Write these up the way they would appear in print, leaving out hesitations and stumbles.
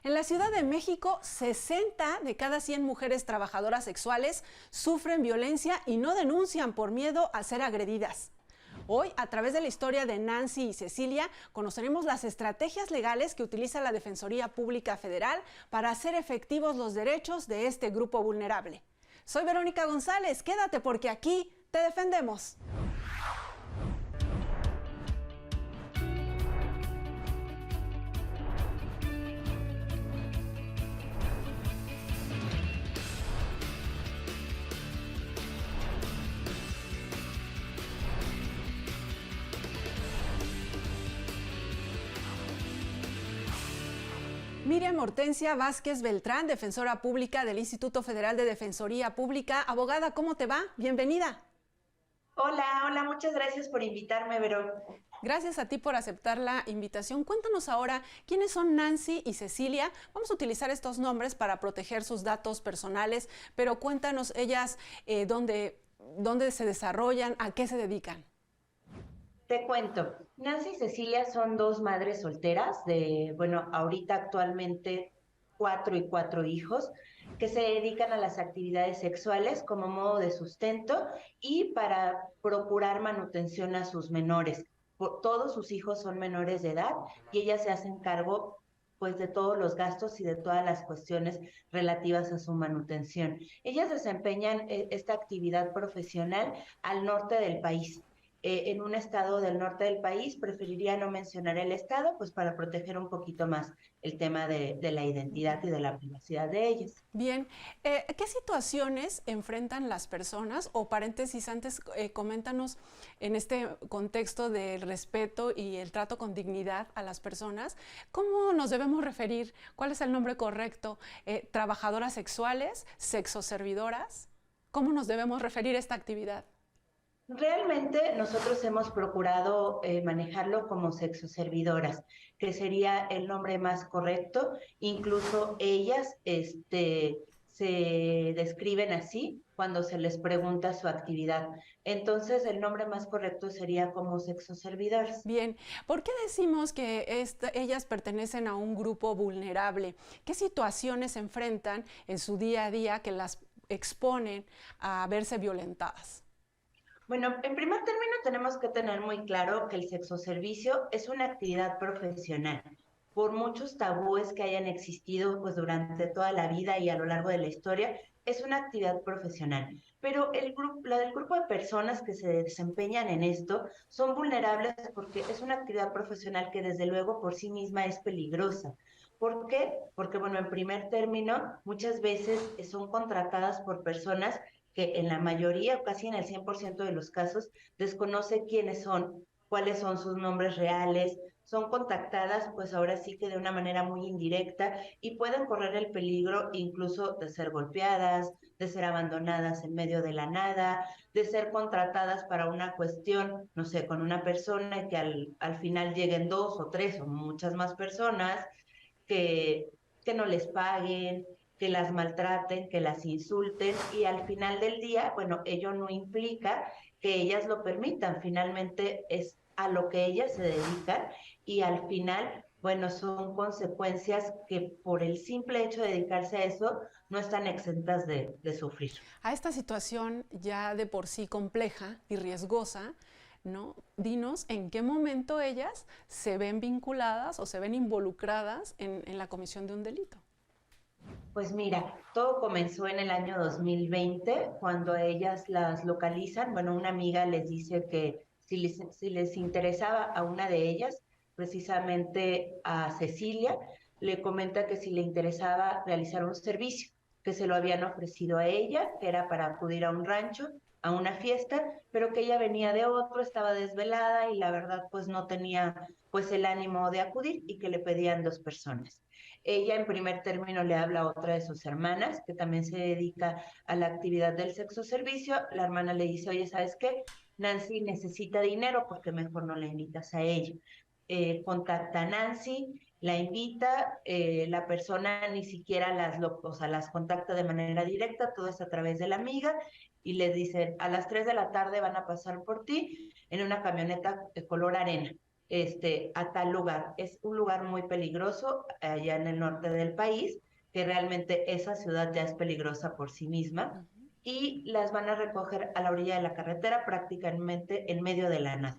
En la Ciudad de México, 60 de cada 100 mujeres trabajadoras sexuales sufren violencia y no denuncian por miedo a ser agredidas. Hoy, a través de la historia de Nancy y Cecilia, conoceremos las estrategias legales que utiliza la Defensoría Pública Federal para hacer efectivos los derechos de este grupo vulnerable. Soy Verónica González, quédate porque aquí te defendemos. Miriam Hortensia Vázquez Beltrán, defensora pública del Instituto Federal de Defensoría Pública. Abogada, ¿cómo te va? Bienvenida. Hola, muchas gracias por invitarme, Vero. Gracias a ti por aceptar la invitación. Cuéntanos ahora quiénes son Nancy y Cecilia. Vamos a utilizar estos nombres para proteger sus datos personales, pero cuéntanos ellas dónde se desarrollan, a qué se dedican. Te cuento, Nancy y Cecilia son dos madres solteras ahorita actualmente 4 hijos, que se dedican a las actividades sexuales como modo de sustento y para procurar manutención a sus menores. Todos sus hijos son menores de edad y ellas se hacen cargo pues de todos los gastos y de todas las cuestiones relativas a su manutención. Ellas desempeñan esta actividad profesional al norte del país. En un estado del norte del país, preferiría no mencionar el estado, pues para proteger un poquito más el tema de la identidad y de la privacidad de ellas. Bien, ¿qué situaciones enfrentan las personas? O paréntesis, antes coméntanos en este contexto del respeto y el trato con dignidad a las personas, ¿cómo nos debemos referir? ¿Cuál es el nombre correcto? ¿Trabajadoras sexuales? ¿Sexoservidoras? ¿Cómo nos debemos referir a esta actividad? Realmente nosotros hemos procurado manejarlo como sexoservidoras, que sería el nombre más correcto. Incluso ellas se describen así cuando se les pregunta su actividad. Entonces el nombre más correcto sería como sexoservidoras. Bien, ¿por qué decimos que ellas pertenecen a un grupo vulnerable? ¿Qué situaciones enfrentan en su día a día que las exponen a verse violentadas? Bueno, en primer término tenemos que tener muy claro que el sexoservicio es una actividad profesional. Por muchos tabúes que hayan existido pues durante toda la vida y a lo largo de la historia, es una actividad profesional. Pero la del grupo de personas que se desempeñan en esto son vulnerables porque es una actividad profesional que desde luego por sí misma es peligrosa. ¿Por qué? Porque, bueno, en primer término, muchas veces son contratadas por personas que en la mayoría, casi en el 100% de los casos, desconoce quiénes son, cuáles son sus nombres reales, son contactadas pues ahora sí que de una manera muy indirecta y pueden correr el peligro incluso de ser golpeadas, de ser abandonadas en medio de la nada, de ser contratadas para una cuestión, no sé, con una persona y que al final lleguen dos o tres o muchas más personas que, que no les paguen, que las maltraten, que las insulten y al final del día, bueno, ello no implica que ellas lo permitan, finalmente es a lo que ellas se dedican y al final, bueno, son consecuencias que por el simple hecho de dedicarse a eso no están exentas de sufrir. A esta situación ya de por sí compleja y riesgosa, ¿no? Dinos en qué momento ellas se ven vinculadas o se ven involucradas en la comisión de un delito. Pues mira, todo comenzó en el año 2020, cuando a ellas las localizan. Bueno, una amiga les dice que si les interesaba a una de ellas, precisamente a Cecilia, le comenta que si le interesaba realizar un servicio, que se lo habían ofrecido a ella, que era para acudir a un rancho, a una fiesta, pero que ella venía de otro, estaba desvelada y la verdad pues no tenía pues el ánimo de acudir y que le pedían 2 personas. Ella en primer término le habla a otra de sus hermanas, que también se dedica a la actividad del sexo servicio. La hermana le dice, oye, ¿sabes qué? Nancy necesita dinero porque mejor no la invitas a ella. Contacta a Nancy, la invita, la persona ni siquiera o sea, las contacta de manera directa, todo es a través de la amiga, y le dicen, a las 3 de la tarde van a pasar por ti en una camioneta de color arena. a tal lugar. Es un lugar muy peligroso allá en el norte del país, que realmente esa ciudad ya es peligrosa por sí misma, y las van a recoger a la orilla de la carretera, prácticamente en medio de la nada.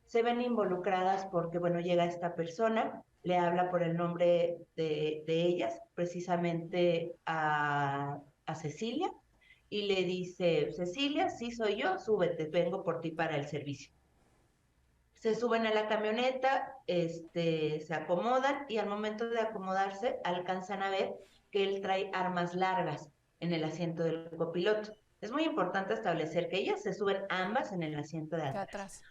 Se ven involucradas porque, bueno, llega esta persona, le habla por el nombre de ellas, precisamente a Cecilia, y le dice: Cecilia, sí soy yo, súbete, vengo por ti para el servicio. Se suben a la camioneta, se acomodan y al momento de acomodarse alcanzan a ver que él trae armas largas en el asiento del copiloto. Es muy importante establecer que ellas se suben ambas en el asiento de De atrás. atrás.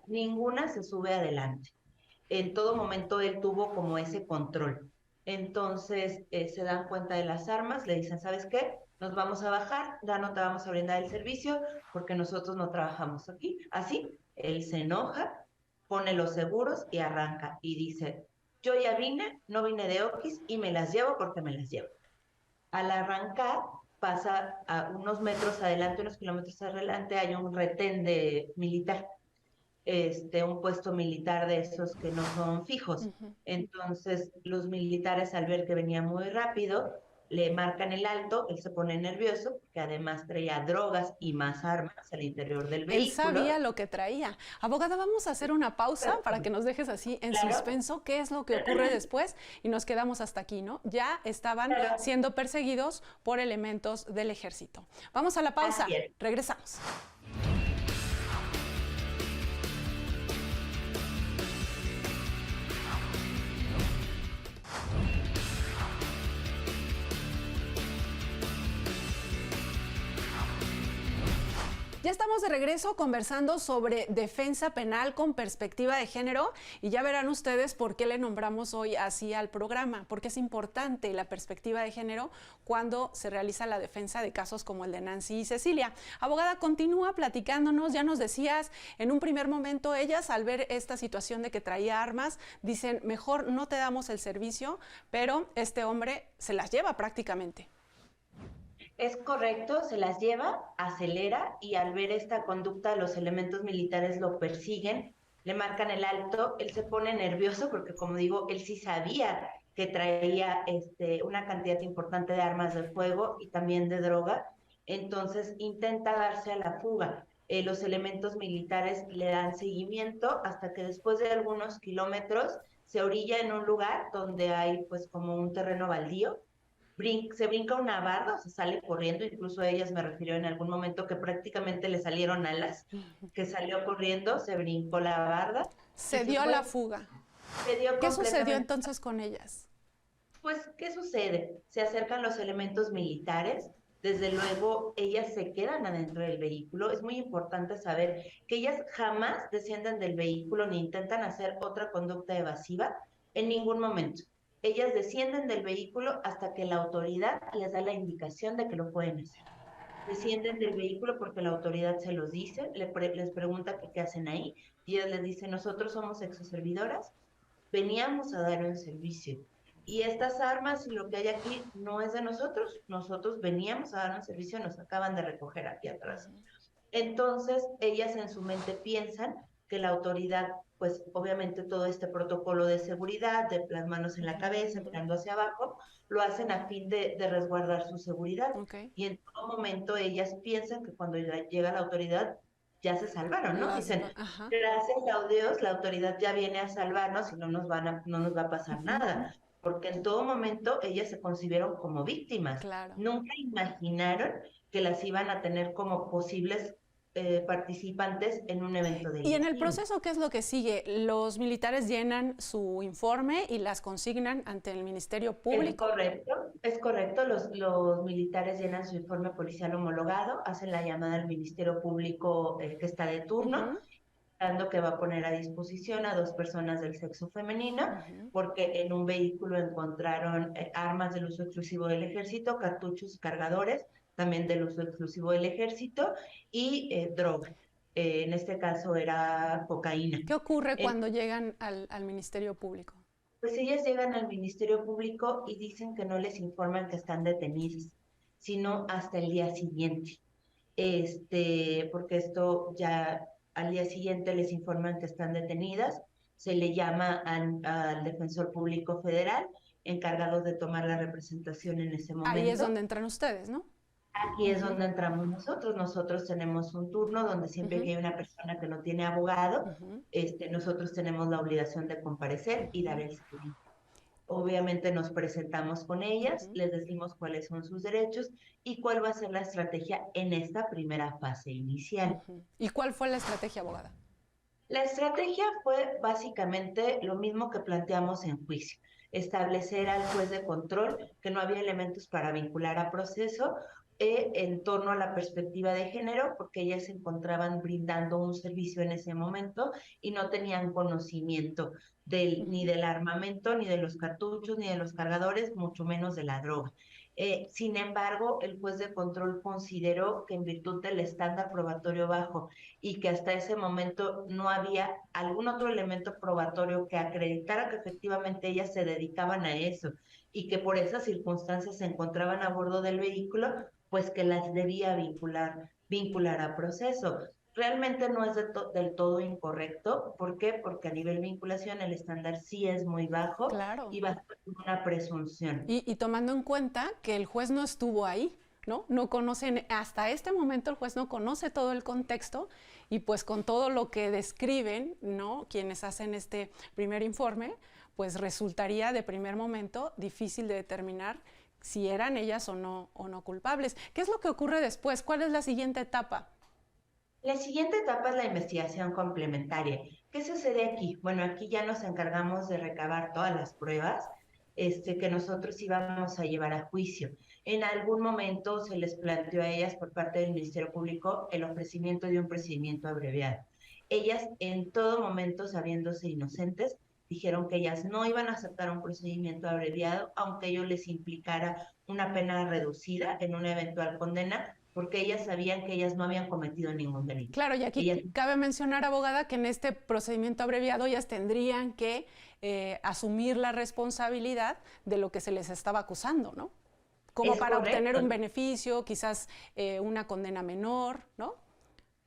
Ninguna se sube adelante. En todo momento él tuvo como ese control. Entonces se dan cuenta de las armas, le dicen: ¿sabes qué? Nos vamos a bajar, ya no te vamos a brindar el servicio porque nosotros no trabajamos aquí. Así, él se enoja, pone los seguros y arranca y dice: yo ya vine, no vine de Oquis y me las llevo porque me las llevo. Al arrancar, pasa a unos metros adelante, unos kilómetros adelante, hay un retén de militar, un puesto militar de esos que no son fijos. Entonces, los militares, al ver que venía muy rápido, le marcan el alto, él se pone nervioso, porque además traía drogas y más armas al interior del Él vehículo. sabía lo que traía. Abogada, vamos a hacer una pausa para que nos dejes así en Claro, suspenso qué es lo que ocurre después y nos quedamos hasta aquí, ¿no? Ya estaban claro, siendo perseguidos por elementos del ejército. Vamos a la pausa, así es. regresamos. Ya estamos de regreso conversando sobre defensa penal con perspectiva de género y ya verán ustedes por qué le nombramos hoy así al programa, porque es importante la perspectiva de género cuando se realiza la defensa de casos como el de Nancy y Cecilia. Abogada, continúa platicándonos, ya nos decías, en un primer momento ellas al ver esta situación de que traía armas, dicen: mejor no te damos el servicio, pero este hombre se las lleva prácticamente. Es correcto, se las lleva, acelera y al ver esta conducta los elementos militares lo persiguen, le marcan el alto, él se pone nervioso porque, como digo, él sí sabía que traía una cantidad importante de armas de fuego y también de droga, entonces intenta darse a la fuga. Los elementos militares le dan seguimiento hasta que después de algunos kilómetros se orilla en un lugar donde hay pues como un terreno baldío, se brinca una barda, o se sale corriendo, incluso ellas me refirió en algún momento que prácticamente le salieron alas, que salió corriendo, se brincó la barda y Se se dio la fue, fuga. se dio ¿Qué sucedió completamente. entonces con ellas? Pues, ¿qué sucede? Se acercan los elementos militares, desde luego ellas se quedan adentro del vehículo. Es muy importante saber que ellas jamás descienden del vehículo ni intentan hacer otra conducta evasiva en ningún momento. Ellas descienden del vehículo hasta que la autoridad les da la indicación de que lo pueden hacer. Descienden del vehículo porque la autoridad se los dice, les pregunta que qué hacen ahí y ellas les dicen: nosotros somos exoservidoras, veníamos a dar un servicio. Y estas armas y lo que hay aquí no es de nosotros. Nosotros veníamos a dar un servicio, nos acaban de recoger aquí atrás. Entonces, ellas en su mente piensan que la autoridad, pues obviamente todo este protocolo de seguridad, de las manos en la cabeza, mirando hacia abajo, lo hacen a fin de resguardar su seguridad. Ok. Y en todo momento ellas piensan que cuando llega la autoridad ya se salvaron, ¿no? Las, Dicen: ajá. gracias a Dios, la autoridad ya viene a salvarnos y no nos va a pasar nada, porque en todo momento ellas se concibieron como víctimas. Claro. Nunca imaginaron que las iban a tener como posibles participantes en un evento Y en el delictivo. proceso, ¿qué es lo que sigue? Los militares llenan su informe y las consignan ante el Ministerio Público. Es correcto, los militares llenan su informe policial homologado, hacen la llamada al Ministerio Público que está de turno, dando que va a poner a disposición a dos personas del sexo femenino, porque en un vehículo encontraron armas del uso exclusivo del ejército, cartuchos, cargadores, también del uso exclusivo del ejército, y droga. En este caso era cocaína. ¿Qué ocurre En- cuando llegan al Ministerio Público? pues ellas llegan al Ministerio Público y dicen que no les informan que están detenidas, sino hasta el día siguiente. Porque esto ya al día siguiente les informan que están detenidas, se le llama al defensor público federal, encargado de tomar la representación en ese momento. Ahí es donde entran ustedes, ¿no? Aquí es donde entramos nosotros. Nosotros tenemos un turno donde siempre que hay una persona que no tiene abogado, nosotros tenemos la obligación de comparecer y dar el servicio. Obviamente nos presentamos con ellas, les decimos cuáles son sus derechos y cuál va a ser la estrategia en esta primera fase inicial. ¿Y cuál fue la estrategia, abogada? La estrategia fue básicamente lo mismo que planteamos en juicio: establecer al juez de control que no había elementos para vincular a proceso en torno a la perspectiva de género, porque ellas se encontraban brindando un servicio en ese momento y no tenían conocimiento ni del armamento, ni de los cartuchos, ni de los cargadores, mucho menos de la droga. Sin embargo, el juez de control consideró que en virtud del estándar probatorio bajo y que hasta ese momento no había algún otro elemento probatorio que acreditara que efectivamente ellas se dedicaban a eso y que por esas circunstancias se encontraban a bordo del vehículo, pues que las debía vincular a proceso. Realmente no es del todo incorrecto. ¿Por qué? Porque a nivel vinculación el estándar sí es muy bajo. Claro. Y va a ser una presunción. Y tomando en cuenta que el juez no estuvo ahí, ¿no? No conocen, hasta este momento el juez no conoce todo el contexto y pues con todo lo que describen, ¿no?, quienes hacen este primer informe, pues resultaría de primer momento difícil de determinar si eran ellas o no culpables. ¿Qué es lo que ocurre después? ¿Cuál es la siguiente etapa? La siguiente etapa es la investigación complementaria. ¿Qué sucede aquí? Bueno, aquí ya nos encargamos de recabar todas las pruebas que nosotros íbamos a llevar a juicio. En algún momento se les planteó a ellas por parte del Ministerio Público el ofrecimiento de un procedimiento abreviado. Ellas en todo momento, sabiéndose inocentes, dijeron que ellas no iban a aceptar un procedimiento abreviado, aunque ello les implicara una pena reducida en una eventual condena, porque ellas sabían que ellas no habían cometido ningún delito. Claro, y aquí cabe mencionar, abogada, que en este procedimiento abreviado ellas tendrían que asumir la responsabilidad de lo que se les estaba acusando, ¿no? Como es para correcto. Obtener un beneficio, quizás una condena menor, ¿no?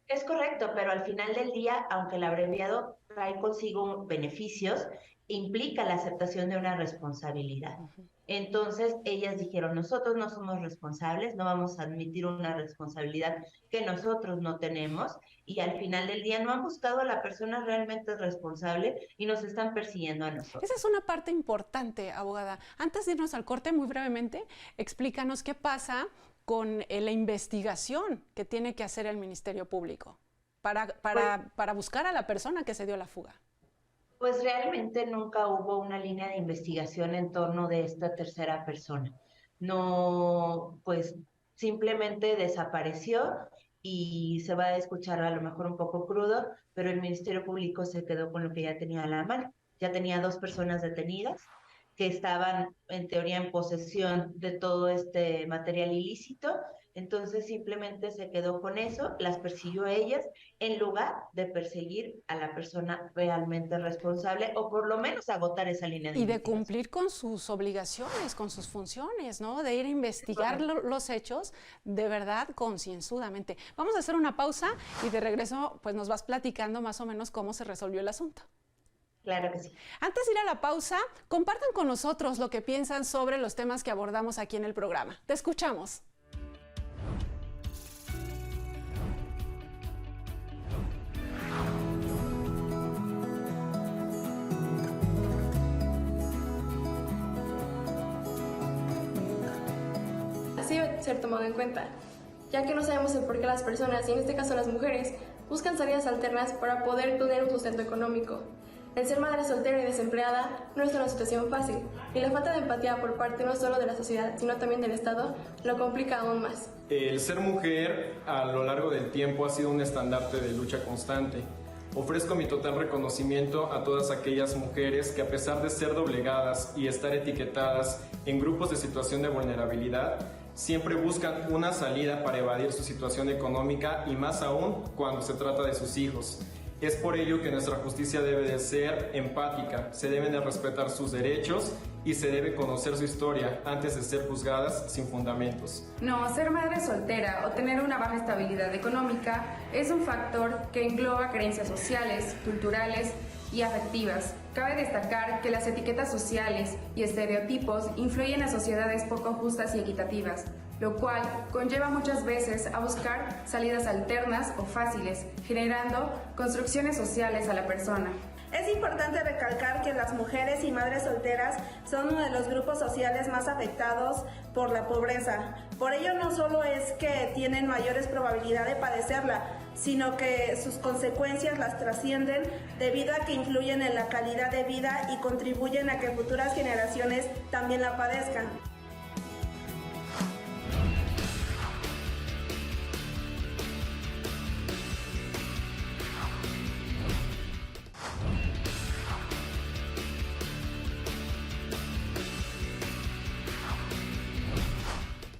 Es correcto, pero al final del día, aunque el abreviado trae consigo beneficios, implica la aceptación de una responsabilidad. Entonces, ellas dijeron, nosotros no somos responsables, no vamos a admitir una responsabilidad que nosotros no tenemos, y al final del día no han buscado a la persona realmente responsable y nos están persiguiendo a nosotros. Esa es una parte importante, abogada. Antes de irnos al corte, muy brevemente, explícanos qué pasa con la investigación que tiene que hacer el Ministerio Público para buscar a la persona que se dio la fuga. Pues realmente nunca hubo una línea de investigación en torno de esta tercera persona. No, pues simplemente desapareció y se va a escuchar a lo mejor un poco crudo, pero el Ministerio Público se quedó con lo que ya tenía a la mano. Ya tenía 2 personas detenidas que estaban en teoría en posesión de todo este material ilícito. Entonces simplemente se quedó con eso, las persiguió a ellas en lugar de perseguir a la persona realmente responsable o por lo menos agotar esa línea de investigación. Y de cumplir con sus obligaciones, con sus funciones, ¿no? De ir a investigar los hechos de verdad concienzudamente. Vamos a hacer una pausa y de regreso pues nos vas platicando más o menos cómo se resolvió el asunto. Claro que sí. Antes de ir a la pausa, compartan con nosotros lo que piensan sobre los temas que abordamos aquí en el programa. Te escuchamos. Así debe ser tomado en cuenta, ya que no sabemos el por qué las personas, y en este caso las mujeres, buscan salidas alternas para poder tener un sustento económico. El ser madre soltera y desempleada no es una situación fácil, y la falta de empatía por parte no solo de la sociedad, sino también del Estado, lo complica aún más. El ser mujer a lo largo del tiempo ha sido un estandarte de lucha constante. Ofrezco mi total reconocimiento a todas aquellas mujeres que, a pesar de ser doblegadas y estar etiquetadas en grupos de situación de vulnerabilidad, siempre buscan una salida para evadir su situación económica y más aún cuando se trata de sus hijos. Es por ello que nuestra justicia debe de ser empática, se deben de respetar sus derechos y se debe conocer su historia antes de ser juzgadas sin fundamentos. No, ser madre soltera o tener una baja estabilidad económica es un factor que engloba creencias sociales, culturales y afectivas. Cabe destacar que las etiquetas sociales y estereotipos influyen en sociedades poco justas y equitativas, lo cual conlleva muchas veces a buscar salidas alternas o fáciles, generando construcciones sociales a la persona. Es importante recalcar que las mujeres y madres solteras son uno de los grupos sociales más afectados por la pobreza. Por ello, no solo es que tienen mayores probabilidades de padecerla, sino que sus consecuencias las trascienden debido a que influyen en la calidad de vida y contribuyen a que futuras generaciones también la padezcan.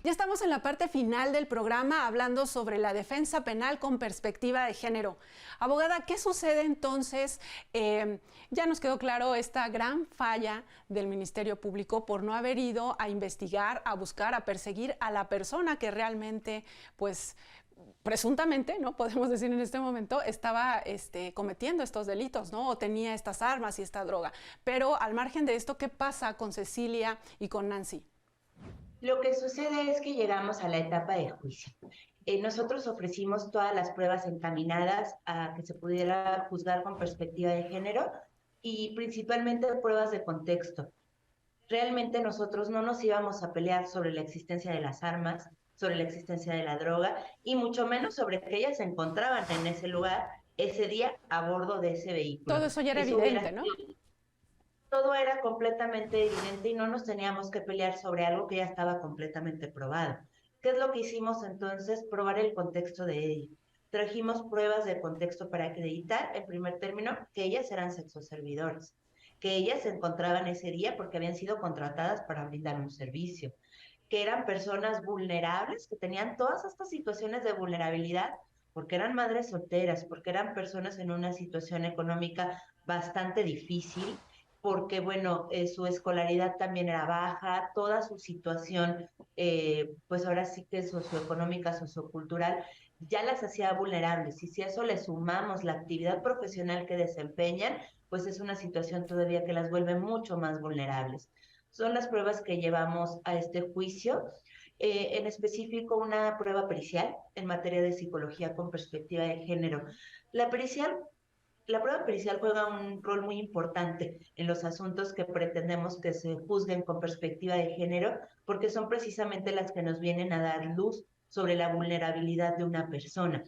Ya estamos en la parte final del programa hablando sobre la defensa penal con perspectiva de género. Abogada, ¿qué sucede entonces? Ya nos quedó claro esta gran falla del Ministerio Público por no haber ido a investigar, a buscar, a perseguir a la persona que realmente, pues, presuntamente, ¿no? Podemos decir en este momento, estaba cometiendo estos delitos, ¿no? O tenía estas armas y esta droga. Pero al margen de esto, ¿qué pasa con Cecilia y con Nancy? Lo que sucede es que llegamos a la etapa de juicio. Nosotros ofrecimos todas las pruebas encaminadas a que se pudiera juzgar con perspectiva de género y principalmente pruebas de contexto. Realmente nosotros no nos íbamos a pelear sobre la existencia de las armas, sobre la existencia de la droga y mucho menos sobre que ellas se encontraban en ese lugar ese día a bordo de ese vehículo. Todo eso ya era evidente, ¿no? Todo era completamente evidente y no nos teníamos que pelear sobre algo que ya estaba completamente probado. ¿Qué es lo que hicimos entonces? Probar el contexto de ella. Trajimos pruebas de contexto para acreditar, en primer término, que ellas eran sexoservidores, que ellas se encontraban ese día porque habían sido contratadas para brindar un servicio, que eran personas vulnerables, que tenían todas estas situaciones de vulnerabilidad, porque eran madres solteras, porque eran personas en una situación económica bastante difícil, porque, bueno, su escolaridad también era baja, toda su situación, pues ahora sí que socioeconómica, sociocultural, ya las hacía vulnerables. Y si a eso le sumamos la actividad profesional que desempeñan, pues es una situación todavía que las vuelve mucho más vulnerables. Son las pruebas que llevamos a este juicio. En específico, una prueba pericial en materia de psicología con perspectiva de género. La prueba pericial juega un rol muy importante en los asuntos que pretendemos que se juzguen con perspectiva de género, porque son precisamente las que nos vienen a dar luz sobre la vulnerabilidad de una persona.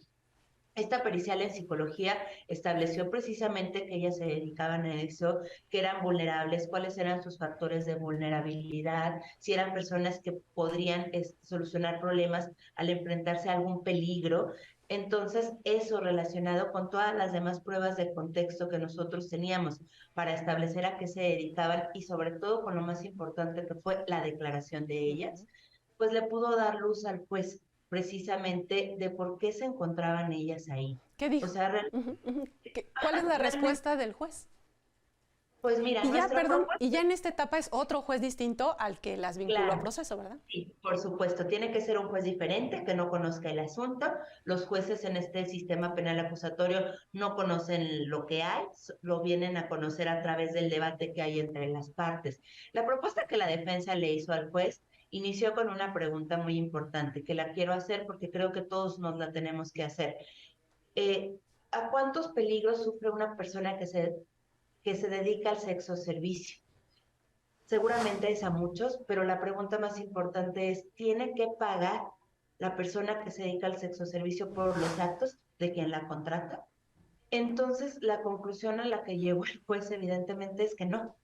Esta pericial en psicología estableció precisamente que ellas se dedicaban a eso, que eran vulnerables, cuáles eran sus factores de vulnerabilidad, si eran personas que podrían solucionar problemas al enfrentarse a algún peligro. Entonces, eso relacionado con todas las demás pruebas de contexto que nosotros teníamos para establecer a qué se dedicaban y sobre todo con lo más importante que fue la declaración de ellas, pues le pudo dar luz al juez precisamente de por qué se encontraban ellas ahí. ¿Qué dijo? O sea, ¿Cuál es la respuesta del juez? Pues mira, y ya en esta etapa es otro juez distinto al que las vinculó a proceso, ¿verdad? Sí, por supuesto, tiene que ser un juez diferente que no conozca el asunto. Los jueces en este sistema penal acusatorio no conocen lo que hay, lo vienen a conocer a través del debate que hay entre las partes. La propuesta que la defensa le hizo al juez inició con una pregunta muy importante, que la quiero hacer porque creo que todos nos la tenemos que hacer. ¿A cuántos peligros sufre una persona que se dedica al sexo servicio? Seguramente es a muchos, pero la pregunta más importante es, ¿tiene que pagar la persona que se dedica al sexo servicio por los actos de quien la contrata? Entonces, la conclusión a la que llegó el juez evidentemente es que no.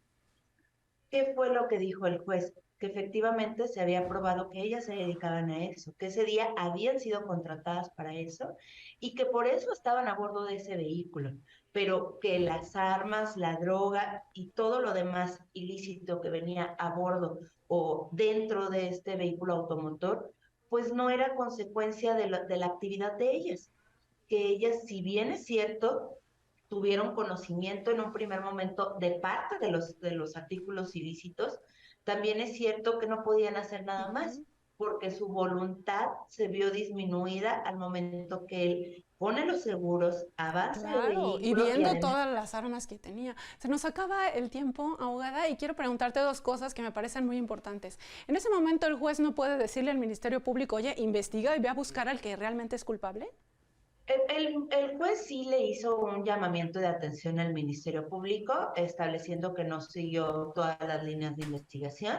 ¿Qué fue lo que dijo el juez? Que efectivamente se había probado que ellas se dedicaban a eso, que ese día habían sido contratadas para eso y que por eso estaban a bordo de ese vehículo, pero que las armas, la droga y todo lo demás ilícito que venía a bordo o dentro de este vehículo automotor, pues no era consecuencia de la actividad de ellas, que ellas, si bien es cierto, tuvieron conocimiento en un primer momento de parte de los artículos ilícitos, también es cierto que no podían hacer nada más, porque su voluntad se vio disminuida al momento que pone los seguros, avanza el Claro, y vehículo. viendo Además, todas las armas que tenía. Se nos acaba el tiempo, abogada, y quiero preguntarte dos cosas que me parecen muy importantes. En ese momento, ¿el juez no puede decirle al Ministerio Público, oye, investiga y ve a buscar al que realmente es culpable? el juez sí le hizo un llamamiento de atención al Ministerio Público, estableciendo que no siguió todas las líneas de investigación.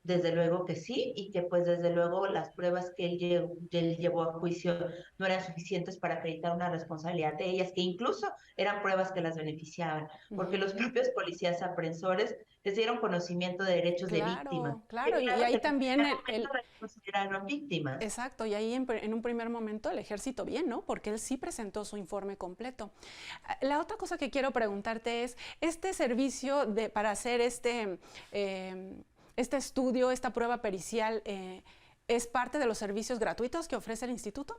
Desde luego que sí, y que pues desde luego las pruebas que él llevó a juicio no eran suficientes para acreditar una responsabilidad de ellas, que incluso eran pruebas que las beneficiaban, porque los propios policías aprensores les dieron conocimiento de derechos de víctimas. Claro, claro, Que y claro ahí que también en algún momento las consideraron víctimas. exacto, y ahí en un primer momento el ejército bien, ¿no? Porque él sí presentó su informe completo. La otra cosa que quiero preguntarte es, este servicio para hacer este estudio, esta prueba pericial, ¿es parte de los servicios gratuitos que ofrece el instituto?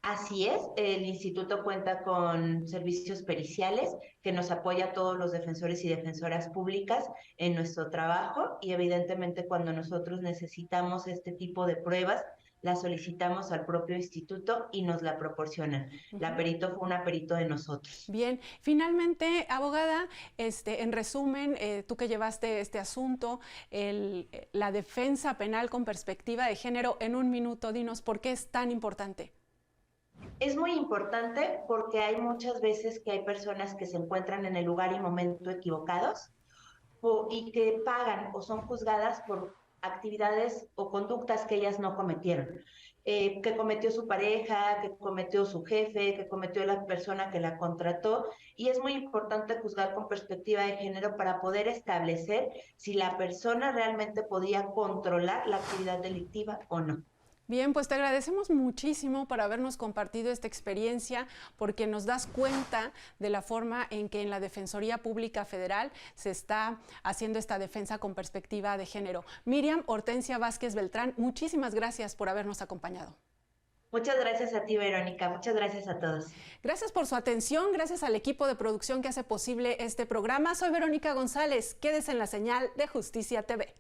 Así es, el instituto cuenta con servicios periciales que nos apoya a todos los defensores y defensoras públicas en nuestro trabajo y evidentemente cuando nosotros necesitamos este tipo de pruebas, la solicitamos al propio instituto y nos la proporcionan. La perito fue una perito de nosotros. Bien, finalmente, abogada, en resumen, tú que llevaste este asunto, la defensa penal con perspectiva de género, en un minuto, dinos por qué es tan importante. Es muy importante porque hay muchas veces que hay personas que se encuentran en el lugar y momento equivocados y que pagan o son juzgadas por actividades o conductas que ellas no cometieron, que cometió su pareja, que cometió su jefe, que cometió la persona que la contrató, y es muy importante juzgar con perspectiva de género para poder establecer si la persona realmente podía controlar la actividad delictiva o no. Bien, pues te agradecemos muchísimo por habernos compartido esta experiencia, porque nos das cuenta de la forma en que en la Defensoría Pública Federal se está haciendo esta defensa con perspectiva de género. Miriam Hortensia Vázquez Beltrán, muchísimas gracias por habernos acompañado. Muchas gracias a ti, Verónica. Muchas gracias a todos. Gracias por su atención, gracias al equipo de producción que hace posible este programa. Soy Verónica González. Quédese en la señal de Justicia TV.